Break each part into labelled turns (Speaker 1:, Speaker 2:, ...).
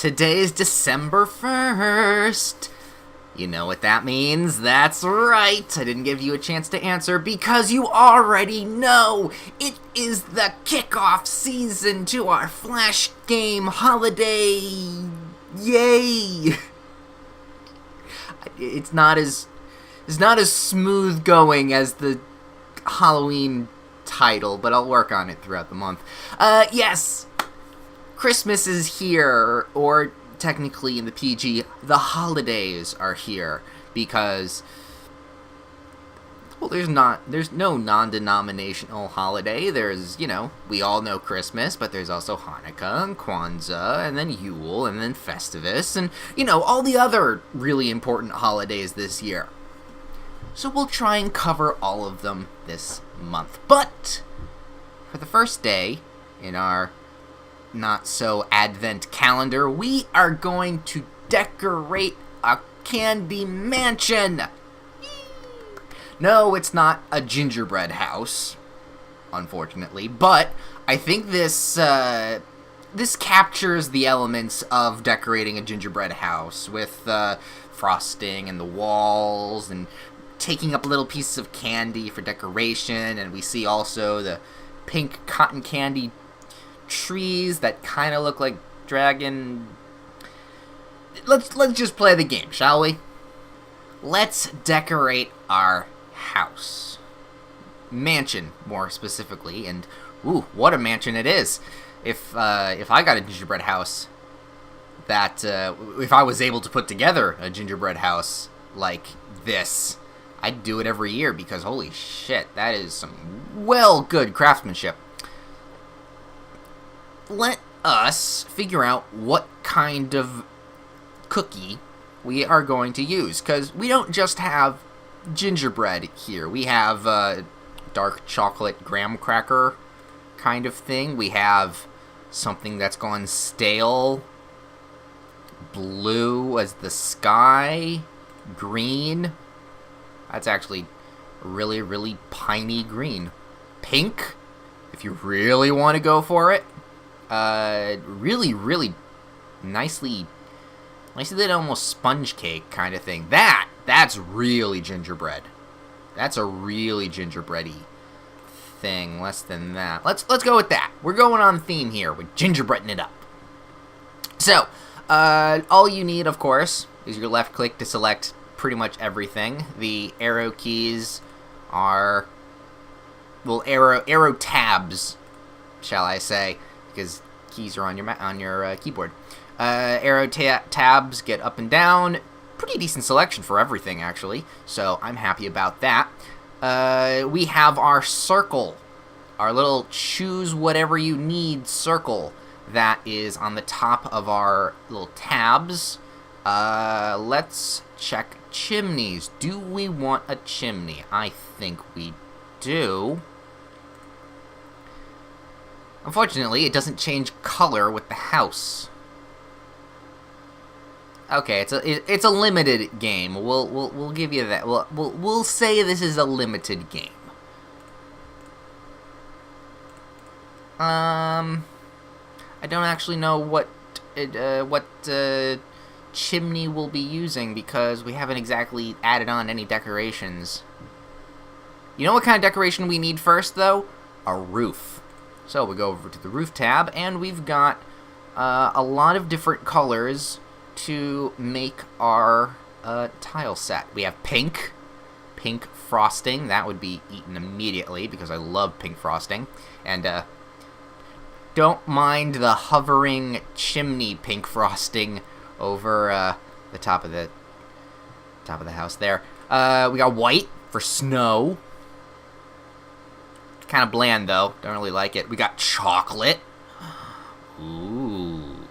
Speaker 1: Today's December 1st. You know what that means? That's right. I didn't give you a chance to answer because you already know. It is the kickoff season to our Flash game holiday. Yay! It's not as smooth going as the Halloween title, but I'll work on it throughout the month. Yes. Christmas is here, or technically in the PG, the holidays are here, because, well, there's no non-denominational holiday. There's, we all know Christmas, but there's also Hanukkah and Kwanzaa, and then Yule, and then Festivus, and, all the other really important holidays this year. So we'll try and cover all of them this month. But, for the first day in our not-so-Advent calendar, we are going to decorate a candy mansion! No, it's not a gingerbread house, unfortunately, but I think this captures the elements of decorating a gingerbread house, with frosting and the walls, and taking up little pieces of candy for decoration, and we see also the pink cotton candy trees that kind of look like dragon. Let's just play the game, shall we? Let's decorate our house. Mansion, more specifically, and ooh, what a mansion it is. If I got a gingerbread house, if I was able to put together a gingerbread house like this, I'd do it every year, because holy shit, that is some good craftsmanship. Let us figure out what kind of cookie we are going to use, because we don't just have gingerbread here. We have dark chocolate graham cracker kind of thing. We have something that's gone stale, blue as the sky, green. That's actually really, really piney green. Pink, if you really want to go for it. Really, really nicely lit, almost sponge cake kind of thing. That's really gingerbread. That's a really gingerbready thing. Less than that. Let's go with that. We're going on theme here. We're gingerbreading it up. So, all you need, of course, is your left click to select pretty much everything. The arrow keys are, well, arrow tabs, shall I say, because keys are on your keyboard. Arrow tabs get up and down. Pretty decent selection for everything, actually, so I'm happy about that. We have our circle, our little choose whatever you need circle that is on the top of our little tabs. Let's check chimneys. Do we want a chimney? I think we do. Unfortunately, it doesn't change color with the house. Okay, it's a limited game. We'll give you that. We'll say this is a limited game. I don't actually know what chimney we'll be using, because we haven't exactly added on any decorations. You know what kind of decoration we need first, though? A roof. So we go over to the roof tab, and we've got a lot of different colors to make our tile set. We have pink frosting. That would be eaten immediately, because I love pink frosting. And don't mind the hovering chimney pink frosting over the top of the house there. We got white for snow. Kind of bland, though. Don't really like it. We got chocolate. Ooh.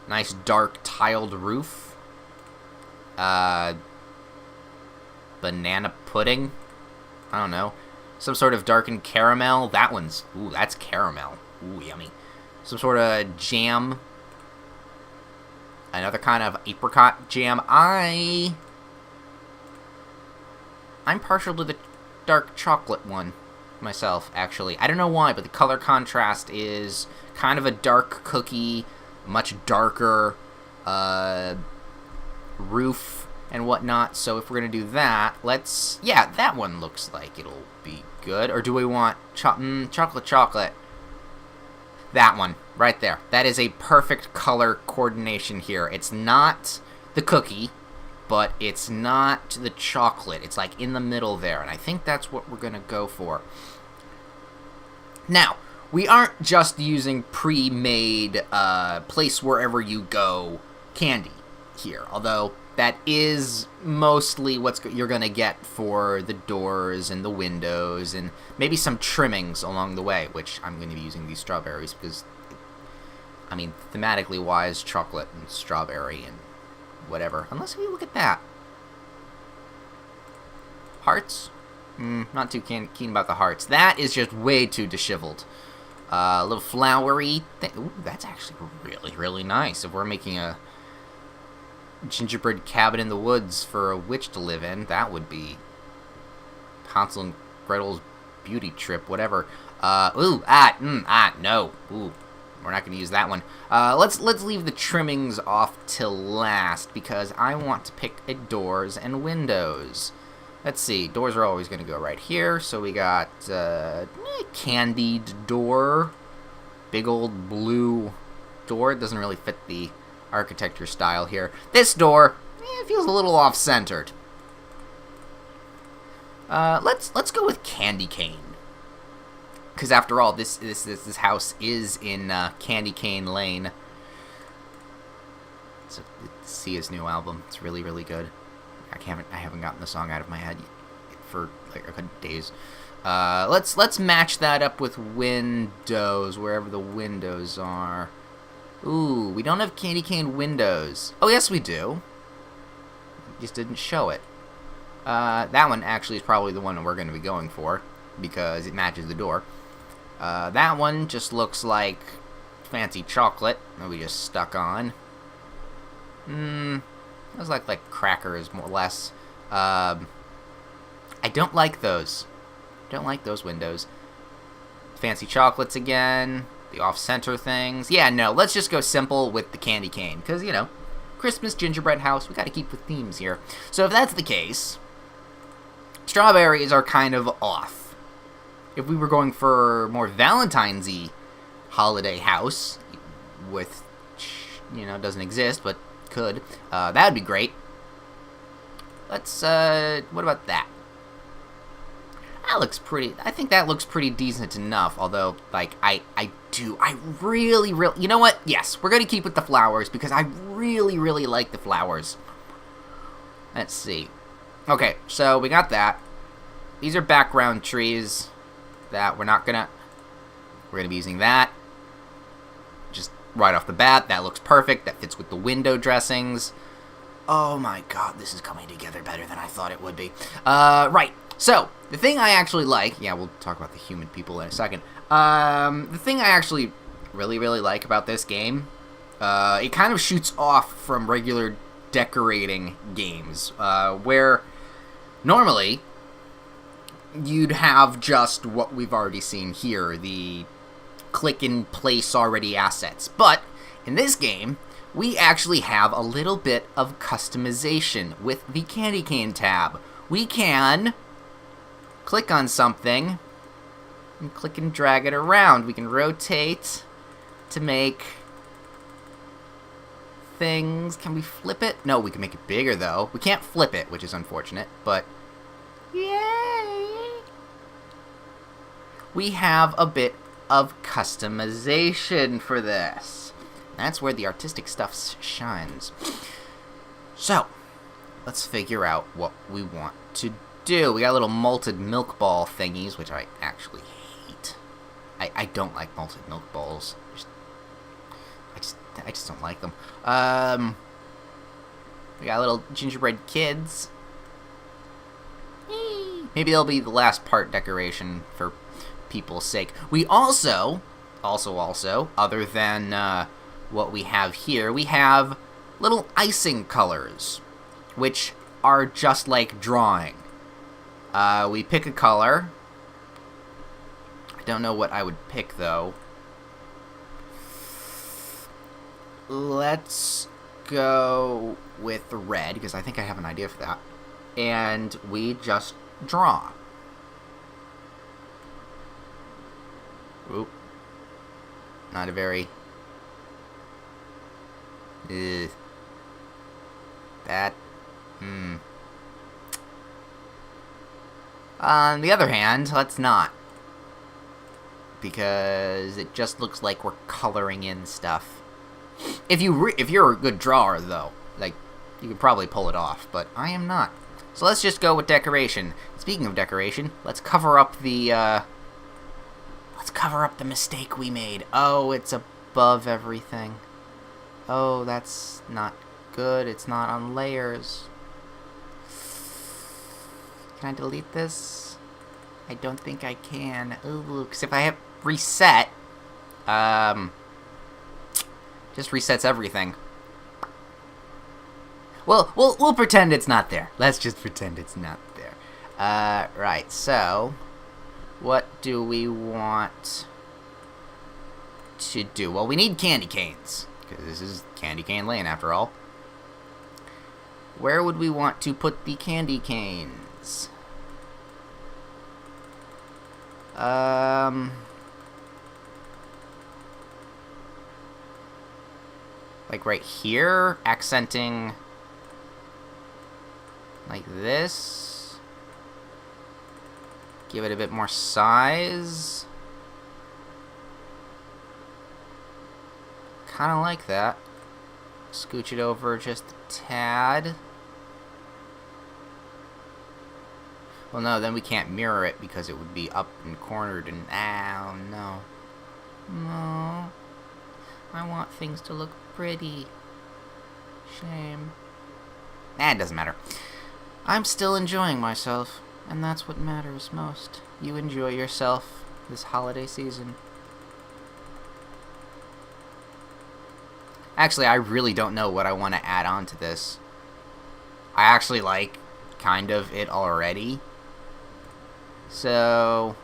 Speaker 1: Nice dark tiled roof. Banana pudding. I don't know. Some sort of darkened caramel. Ooh, that's caramel. Ooh, yummy. Some sort of jam. Another kind of apricot jam. I'm partial to the dark chocolate one myself, actually. I don't know why, but the color contrast is kind of a dark cookie, much darker roof and whatnot. So if we're going to do that, yeah, that one looks like it'll be good. Or do we want chocolate? That one, right there. That is a perfect color coordination here. It's not the cookie, but it's not the chocolate. It's like in the middle there, and I think that's what we're going to go for. Now, we aren't just using pre-made place wherever you go candy here, although that is mostly what you're going to get for the doors and the windows and maybe some trimmings along the way, which I'm going to be using these strawberries because, I mean, thematically wise, chocolate and strawberry and whatever. Unless we look at that. Hearts? Not too keen about the hearts. That is just way too disheveled. A little flowery thing. Ooh, that's actually really, really nice. If we're making a gingerbread cabin in the woods for a witch to live in, that would be Hansel and Gretel's beauty trip, whatever. No. Ooh, we're not going to use that one. Let's leave the trimmings off till last because I want to pick doors and windows. Let's see. Doors are always going to go right here. So we got candied door, big old blue door. It doesn't really fit the architecture style here. This door, it feels a little off-centered. Let's go with candy cane. Because after all, this house is in Candy Cane Lane. So see his new album. It's really, really good. I haven't gotten the song out of my head for like a couple days. Let's match that up with windows wherever the windows are. Ooh, we don't have candy cane windows. Oh yes, we do. Just didn't show it. That one actually is probably the one that we're going to be going for because it matches the door. That one just looks like fancy chocolate that we just stuck on. Those look like crackers, more or less. I don't like those. Don't like those windows. Fancy chocolates again. The off-center things. Yeah, no, let's just go simple with the candy cane. Because, you know, Christmas gingerbread house, we got to keep with themes here. So if that's the case, strawberries are kind of off. If we were going for more Valentine's-y holiday house, with, you know, doesn't exist, but could, that would be great. Let's, what about that? That looks pretty, I think that looks pretty decent enough, although, like, I really, you know what? Yes, we're going to keep with the flowers, because I really, really like the flowers. Let's see. Okay, so we got that. These are background trees that we're going to be using that. Just right off the bat, that looks perfect. That fits with the window dressings. Oh my god, this is coming together better than I thought it would be. Right, so, the thing I actually like, yeah, we'll talk about the human people in a second. The thing I actually really, really like about this game, it kind of shoots off from regular decorating games, where normally you'd have just what we've already seen here, the click and place already assets. But in this game, we actually have a little bit of customization with the Candy Cane tab. We can click on something and click and drag it around. We can rotate to make things. Can we flip it? No, we can make it bigger though. We can't flip it, which is unfortunate, but yay! We have a bit of customization for this. That's where the artistic stuff shines. So, let's figure out what we want to do. We got little malted milk ball thingies, which I actually hate. I don't like malted milk balls. I just don't like them. We got little gingerbread kids. Maybe they'll be the last part decoration for people's sake. We also, other than what we have here, we have little icing colors, which are just like drawing. We pick a color. I don't know what I would pick, though. let's go with red, because I think I have an idea for that. And we just draw. Oop. Not a very... That... On the other hand, let's not. Because it just looks like we're coloring in stuff. If you're a good drawer, though, like, you could probably pull it off, but I am not. So let's just go with decoration. Speaking of decoration, let's cover up the, mistake we made. Oh, it's above everything. Oh, that's not good. It's not on layers. Can I delete this? I don't think I can. Ooh, because if I hit reset, just resets everything. Well, we'll pretend it's not there. Let's just pretend it's not there. Right, so what do we want to do? Well, we need candy canes, because this is Candy Cane Lane after all. Where would we want to put the candy canes? Like right here, accenting like this. Give it a bit more size. Kind of like that. Scooch it over just a tad. Well, no, then we can't mirror it because it would be up and cornered and... Oh, no. No. I want things to look pretty. Shame. Nah, it doesn't matter. I'm still enjoying myself, and that's what matters most. You enjoy yourself this holiday season. Actually, I really don't know what I want to add on to this. I actually like kind of it already. So,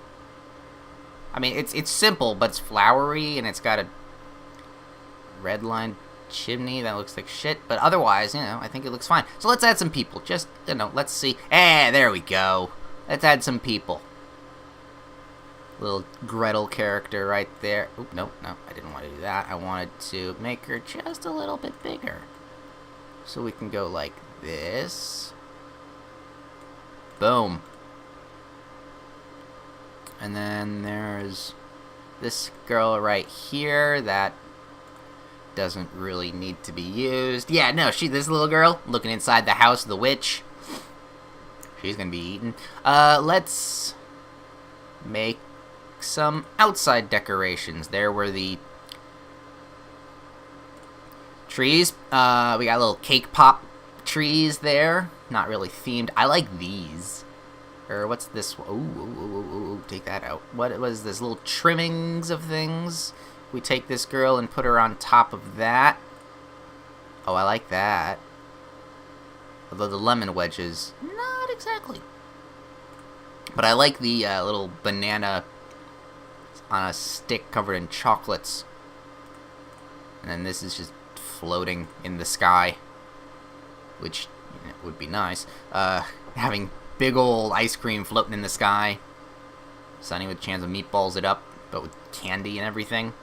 Speaker 1: I mean, it's simple, but it's flowery, and it's got a red line chimney that looks like shit, but otherwise, I think it looks fine. So let's add some people. Just, let's see. There we go. Let's add some people. Little Gretel character right there. Oop, no, I didn't want to do that. I wanted to make her just a little bit bigger. So we can go like this. Boom. And then there's this girl right here that doesn't really need to be used. Yeah, no, this little girl looking inside the house of the witch. She's gonna be eaten. Let's make some outside decorations. There were the trees. We got little cake pop trees there. Not really themed. I like these. Or what's this? Ooh, take that out. What was this? Little trimmings of things. We take this girl and put her on top of that. Oh, I like that. Although the lemon wedges, not exactly. But I like the little banana on a stick covered in chocolates. And then this is just floating in the sky, which would be nice. Having big old ice cream floating in the sky. Sunny with a chance of meatballs it up, but with candy and everything.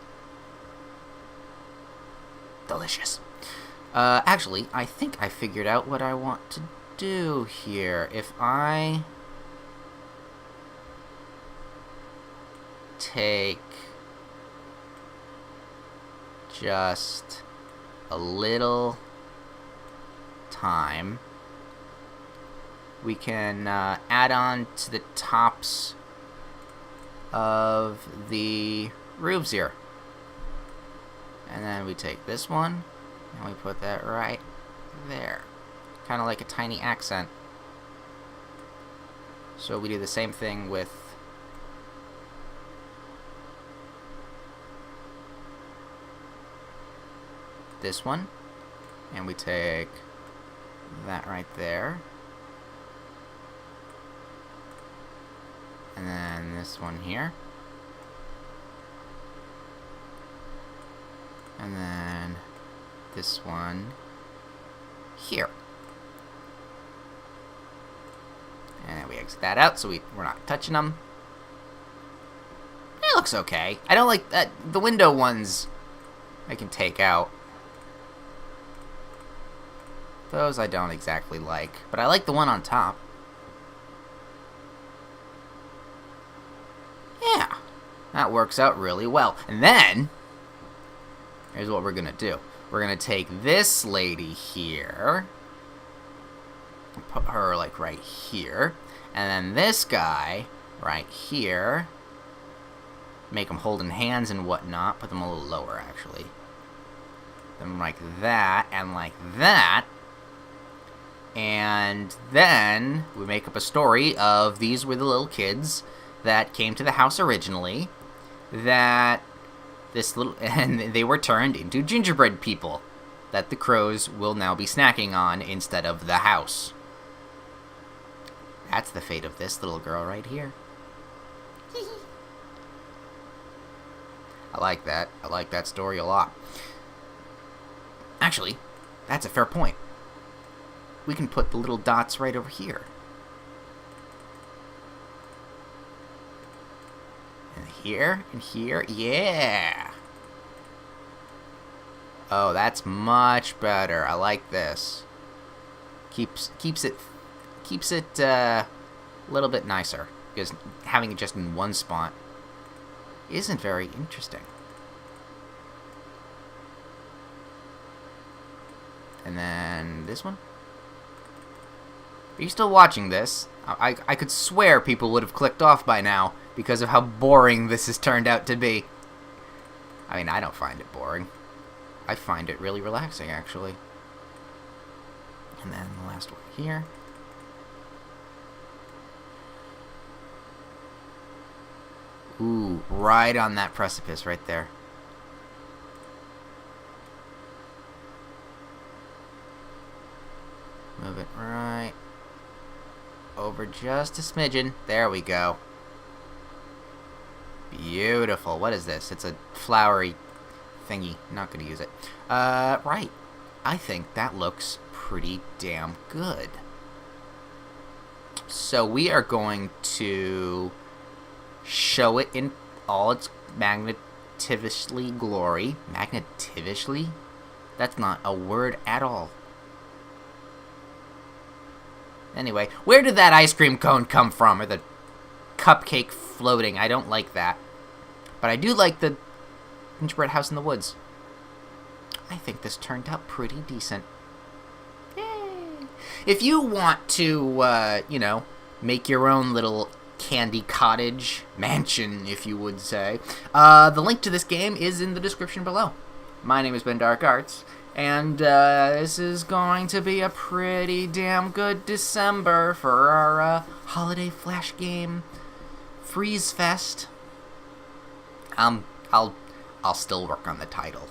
Speaker 1: Delicious. Actually, I think I figured out what I want to do here. If I take just a little time, we can add on to the tops of the roofs here. And then we take this one, and we put that right there. Kind of like a tiny accent. So we do the same thing with this one. And we take that right there. And then this one here. And then this one here. And we exit that out, so we're not touching them. It looks okay. I don't like that. The window ones I can take out. Those I don't exactly like, but I like the one on top. Yeah, that works out really well. And then, here's what we're gonna do. We're gonna take this lady here, put her like right here, and then this guy right here. Make them holding hands and whatnot. Put them a little lower, actually. Then like that and like that. And then we make up a story of these were the little kids that came to the house originally. And they were turned into gingerbread people that the crows will now be snacking on instead of the house. That's the fate of this little girl right here. I like that. I like that story a lot. Actually, that's a fair point. We can put the little dots right over here. And here, and here, yeah! Oh, that's much better. I like this. Keeps it a little bit nicer, because having it just in one spot isn't very interesting. And then this one. Are you still watching this? I could swear people would have clicked off by now because of how boring this has turned out to be. I mean, I don't find it boring. I find it really relaxing, actually. And then the last one here. Ooh, right on that precipice right there. Move it right over just a smidgen. There we go. Beautiful. What is this? It's a flowery thingy. Not going to use it. Right. I think that looks pretty damn good. So we are going to show it in all its magnificently glory. Magnificently? That's not a word at all. Anyway, where did that ice cream cone come from? Or the cupcake floating? I don't like that. But I do like the gingerbread house in the woods. I think this turned out pretty decent. Yay! If you want to, make your own little candy cottage, mansion, if you would say, the link to this game is in the description below. My name is Ben Dark Arts, and this is going to be a pretty damn good December for our holiday flash game, Freeze Fest. I'll still work on the title.